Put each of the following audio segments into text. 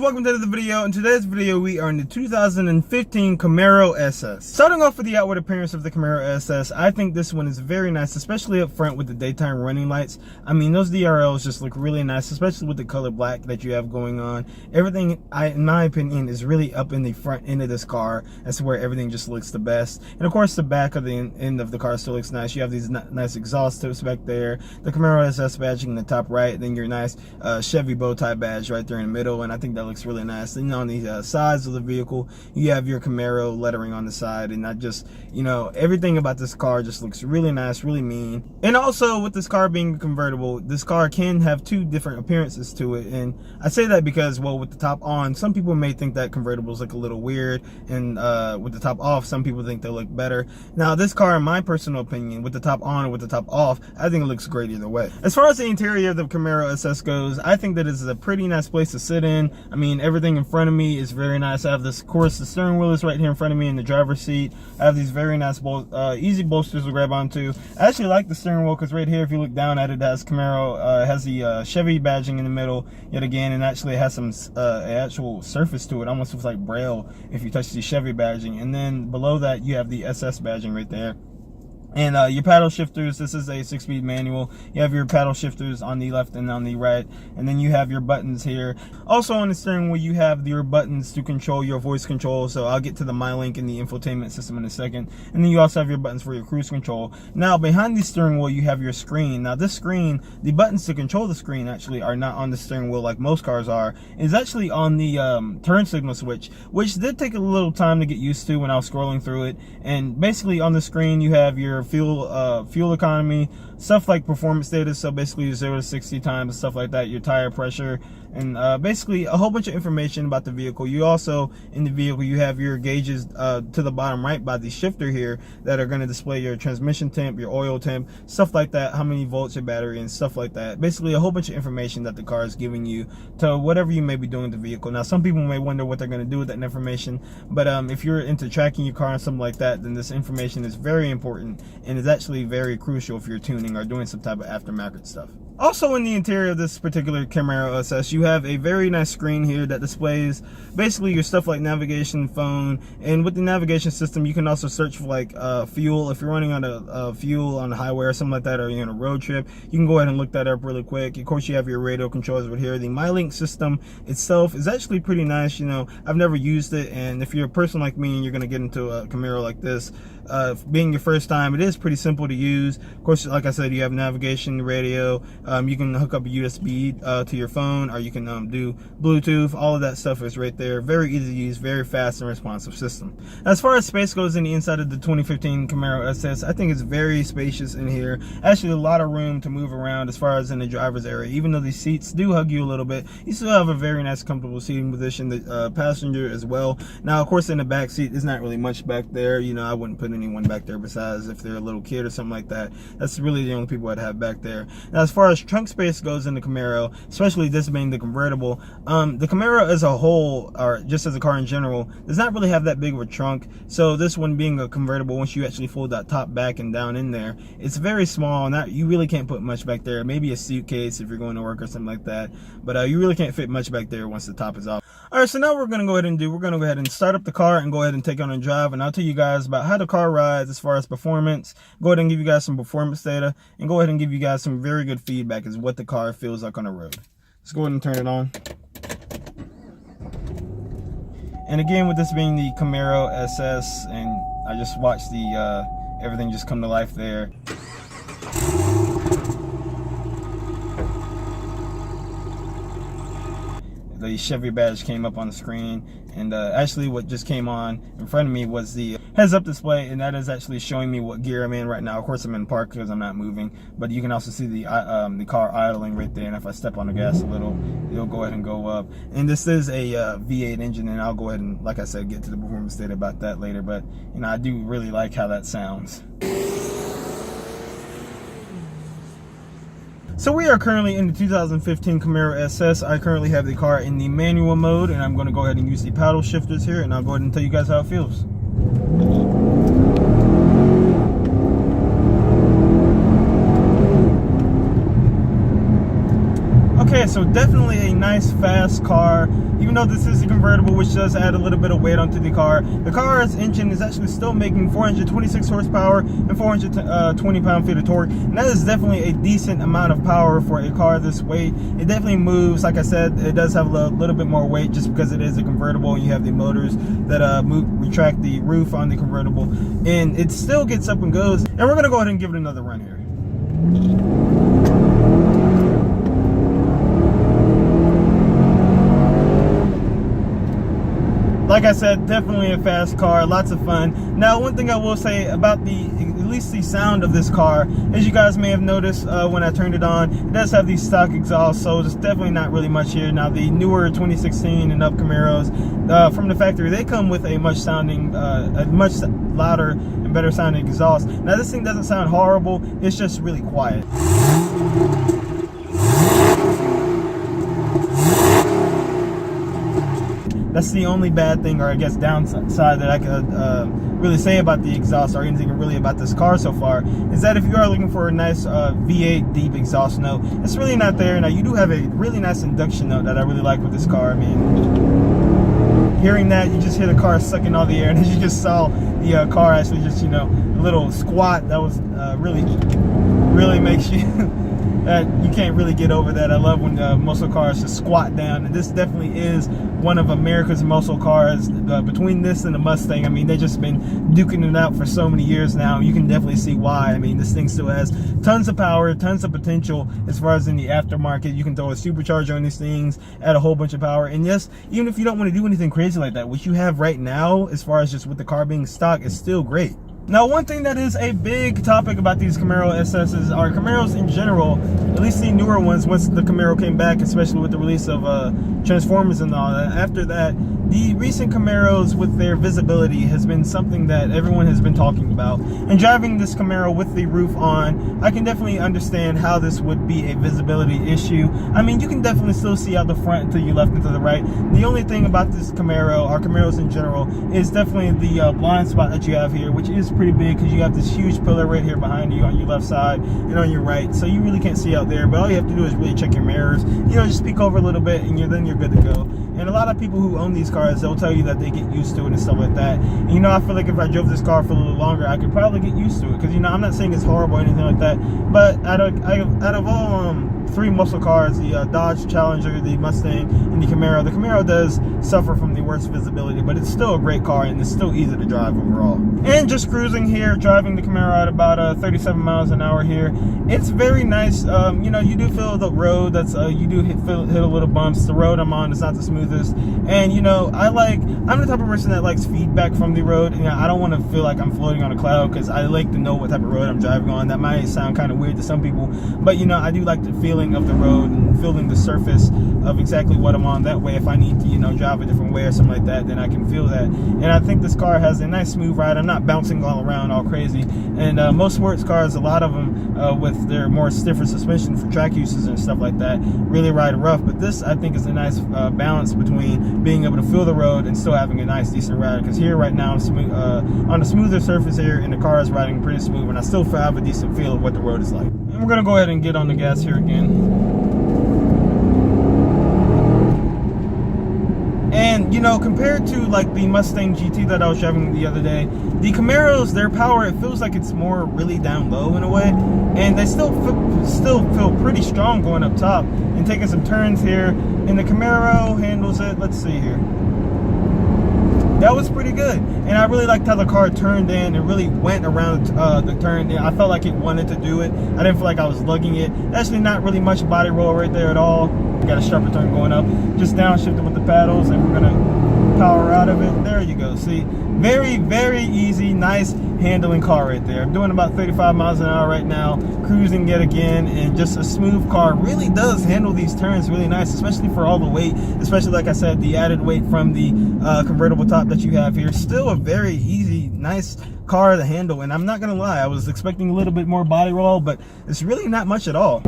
welcome to the video. In today's video, we are in the 2015 Camaro SS. Starting off with the outward appearance of the Camaro SS, I think this one is very nice, especially up front with the daytime running lights. I mean, those DRLs just look really nice, especially with the color black that you have going on. Everything, in my opinion, is really up in the front end of this car. That's where everything just looks the best. And of course, the back of the end of the car still looks nice. You have these nice exhaust tips back there, the Camaro SS badging in the top right, then your nice Chevy bow tie badge right there in the middle, and I think that looks really nice. Then on the sides of the vehicle, you have your Camaro lettering on the side, and not just, you know, everything about this car just looks really nice, really mean. And also, with this car being convertible, this car can have two different appearances to it, and I say that because, well, with the top on, some people may think that convertibles look a little weird, and with the top off, some people think they look better. Now, this car, in my personal opinion, with the top on or with the top off, I think it looks great either way. As far as the interior of the Camaro SS goes, I think that it's a pretty nice place to sit in. I mean, everything in front of me is very nice. I have this, of course, the steering wheel is right here in front of me in the driver's seat. I have these very nice easy bolsters to grab onto. I actually like the steering wheel because right here, if you look down at it, it has Camaro, has the Chevy badging in the middle yet again, and actually has some actual surface to it. Almost looks like braille if you touch the Chevy badging. And then below that, you have the SS badging right there. And your paddle shifters, this is a 6-speed manual. You have your paddle shifters on the left and on the right. And then you have your buttons here. Also on the steering wheel, you have your buttons to control your voice control. So I'll get to the MyLink and the infotainment system in a second. And then you also have your buttons for your cruise control. Now, behind the steering wheel, you have your screen. Now, this screen, the buttons to control the screen actually are not on the steering wheel like most cars are. It's actually on the turn signal switch, which did take a little time to get used to when I was scrolling through it. And basically on the screen, you have your fuel economy, stuff like performance data, so basically 0 to 60 times and stuff like that, your tire pressure, and basically a whole bunch of information about the vehicle. You also, in the vehicle, you have your gauges to the bottom right by the shifter here that are going to display your transmission temp, your oil temp, stuff like that, how many volts your battery, and stuff like that. Basically a whole bunch of information that the car is giving you to whatever you may be doing with the vehicle. Now, some people may wonder what they're going to do with that information, but if you're into tracking your car and something like that, then this information is very important, and is actually very crucial if you're tuning or doing some type of aftermarket stuff. Also, in the interior of this particular Camaro SS, you have a very nice screen here that displays basically your stuff like navigation, phone, and with the navigation system, you can also search for like fuel. If you're running on a fuel on the highway or something like that, or you're on a road trip, you can go ahead and look that up really quick. Of course, you have your radio controls right here. The MyLink system itself is actually pretty nice. You know, I've never used it, and if you're a person like me and you're gonna get into a Camaro like this, being your first time, it is pretty simple to use. Of course, like I said, you have navigation, radio. You can hook up a USB to your phone, or you can do Bluetooth. All of that stuff is right there. Very easy to use, very fast and responsive system. As far as space goes in the inside of the 2015 Camaro SS, I think it's very spacious in here. Actually, a lot of room to move around as far as in the driver's area. Even though these seats do hug you a little bit, you still have a very nice, comfortable seating position. The passenger as well. Now, of course, in the back seat, there's not really much back there. You know, I wouldn't put anyone back there besides if they're a little kid or something like that. That's really the only people I'd have back there. Now, as far as trunk space goes in the Camaro, especially this being the convertible, the Camaro as a whole, or just as a car in general, does not really have that big of a trunk. So this one being a convertible, once you actually fold that top back and down in there, it's very small, and you really can't put much back there. Maybe a suitcase if you're going to work or something like that, but you really can't fit much back there once the top is off. All right, so now we're going to go ahead and start up the car and go ahead and take it on a drive, and I'll tell you guys about how the car rides as far as performance. Go ahead and give you guys some performance data, and go ahead and give you guys some very good feedback as what the car feels like on the road. Let's go ahead and turn it on. And again, with this being the Camaro SS, and I just watched the everything just come to life there. The Chevy badge came up on the screen, and actually what just came on in front of me was the heads-up display, and that is actually showing me what gear I'm in right now. Of course, I'm in park because I'm not moving, but you can also see the car idling right there, and if I step on the gas a little, it'll go ahead and go up. And this is a V8 engine, and I'll go ahead and, like I said, get to the performance data about that later, but you know, I do really like how that sounds. So we are currently in the 2015 Camaro SS. I currently have the car in the manual mode, and I'm going to go ahead and use the paddle shifters here, and I'll go ahead and tell you guys how it feels. Okay, so definitely a nice fast car, even though this is a convertible, which does add a little bit of weight onto the car. The car's engine is actually still making 426 horsepower and 420 pound-feet of torque, and that is definitely a decent amount of power for a car this weight. It definitely moves. Like I said, it does have a little bit more weight just because it is a convertible and you have the motors that retract the roof on the convertible, and it still gets up and goes. And we're gonna go ahead and give it another run here. Like I said, definitely a fast car, lots of fun. Now, one thing I will say about at least the sound of this car, as you guys may have noticed when I turned it on, it does have these stock exhausts, so there's definitely not really much here. Now, the newer 2016 and up Camaros from the factory, they come with a much louder and better sounding exhaust. Now, this thing doesn't sound horrible, it's just really quiet. That's the only bad thing, or I guess downside, that I could really say about the exhaust, or anything really about this car so far, is that if you are looking for a nice V8 deep exhaust note, it's really not there. Now, you do have a really nice induction note that I really like with this car. I mean, hearing that, you just hear the car sucking all the air, and as you just saw the car actually just, a little squat, that was really makes you that you can't really get over that. I love when muscle cars just squat down, and this definitely is one of America's muscle cars. Between this and the Mustang, I mean, they've just been duking it out for so many years now. You can definitely see why. I mean, this thing still has tons of power, tons of potential as far as in the aftermarket. You can throw a supercharger on these things, add a whole bunch of power, and yes, even if you don't want to do anything crazy like that, what you have right now as far as just with the car being stock is still great. Now, one thing that is a big topic about these Camaro SSs, or Camaros in general, at least the newer ones, once the Camaro came back, especially with the release of Transformers and all that, after that, the recent Camaros with their visibility has been something that everyone has been talking about. And driving this Camaro with the roof on, I can definitely understand how this would be a visibility issue. I mean, you can definitely still see out the front until you left and to the right. The only thing about this Camaro, or Camaros in general, is definitely the blind spot that you have here, which is pretty big because you have this huge pillar right here behind you on your left side and on your right, so you really can't see out there. But all you have to do is really check your mirrors, just peek over a little bit, and then you're good to go. And a lot of people who own these cars, they'll tell you that they get used to it and stuff like that. And, I feel like if I drove this car for a little longer, I could probably get used to it, because I'm not saying it's horrible or anything like that, but out of all three muscle cars, the Dodge Challenger, the Mustang, and the Camaro does suffer from the worst visibility, but it's still a great car and it's still easy to drive overall. And just cruising here, driving the Camaro at about 37 miles an hour here, it's very nice. You do feel the road, you do hit a little bumps. The road I'm on is not the smoothest, and I'm the type of person that likes feedback from the road, and I don't want to feel like I'm floating on a cloud, because I like to know what type of road I'm driving on. That might sound kind of weird to some people, but I do like the feeling of the road and feeling the surface of exactly what I'm on. That way, if I need to drive a different way or something like that, then I can feel that. And I think this car has a nice smooth ride. I'm not bouncing all around all crazy, and most sports cars, a lot of them with their more stiffer suspension for track uses and stuff like that, really ride rough. But this, I think, is a nice balance between being able to feel the road and still having a nice decent ride, because here right now on a smoother surface here, and the car is riding pretty smooth, and I still have a decent feel of what the road is like. And we're gonna go ahead and get on the gas here again. And compared to like the Mustang GT that I was driving the other day, the Camaros, their power, it feels like it's more really down low in a way, and they still feel pretty strong going up top and taking some turns here. And the Camaro handles it. Let's see here. That was pretty good, and I really liked how the car turned in and really went around the turn. I felt like it wanted to do it. I didn't feel like I was lugging it. Actually, not really much body roll right there at all. Got a sharper turn going up. Just downshifting with the paddles, and we're gonna power out of it. There you go. See, very, very easy, nice handling car right there. I'm doing about 35 miles an hour right now, cruising yet again, and just a smooth car. Really does handle these turns really nice, especially for all the weight, especially like I said, the added weight from the convertible top that you have here. Still a very easy, nice car to handle, and I'm not gonna lie, I was expecting a little bit more body roll, but it's really not much at all.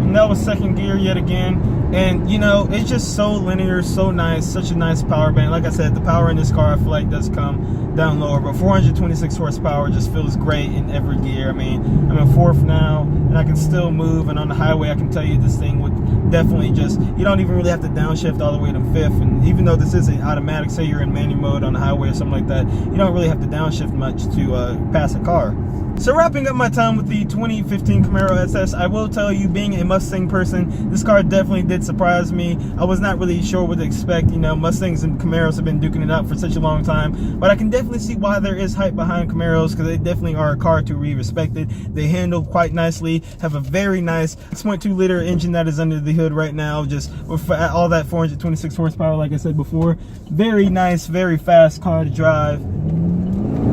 And that was second gear yet again. And you know, it's just so linear, so nice, such a nice power band. Like I said, the power in this car I feel like does come down lower, but 426 horsepower just feels great in every gear. I mean, I'm in fourth now and I can still move, and on the highway I can tell you this thing would definitely just, you don't even really have to downshift all the way to fifth. And even though this is an automatic, say you're in manual mode on the highway or something like that, you don't really have to downshift much to pass a car. So wrapping up my time with the 2015 Camaro SS, I will tell you, being a Mustang person, this car definitely did surprise me. I was not really sure what to expect. You know, Mustangs and Camaros have been duking it out for such a long time, but I can definitely see why there is hype behind Camaros, because they definitely are a car to be respected. They handle quite nicely, have a very nice 6.2 liter engine that is under the hood right now, just with all that 426 horsepower, like I said before. Very nice, very fast car to drive.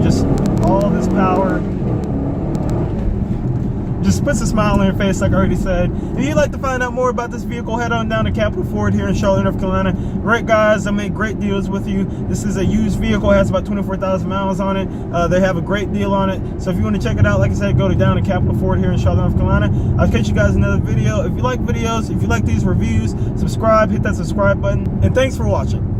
Just all this power. Just puts a smile on your face, like I already said. If you'd like to find out more about this vehicle, head on down to Capital Ford here in Charlotte, North Carolina. Great guys, I make great deals with you. This is a used vehicle, it has about 24,000 miles on it. They have a great deal on it. So if you want to check it out, like I said, go down to Capital Ford here in Charlotte, North Carolina. I'll catch you guys in another video. If you like videos, if you like these reviews, subscribe, hit that subscribe button, and thanks for watching.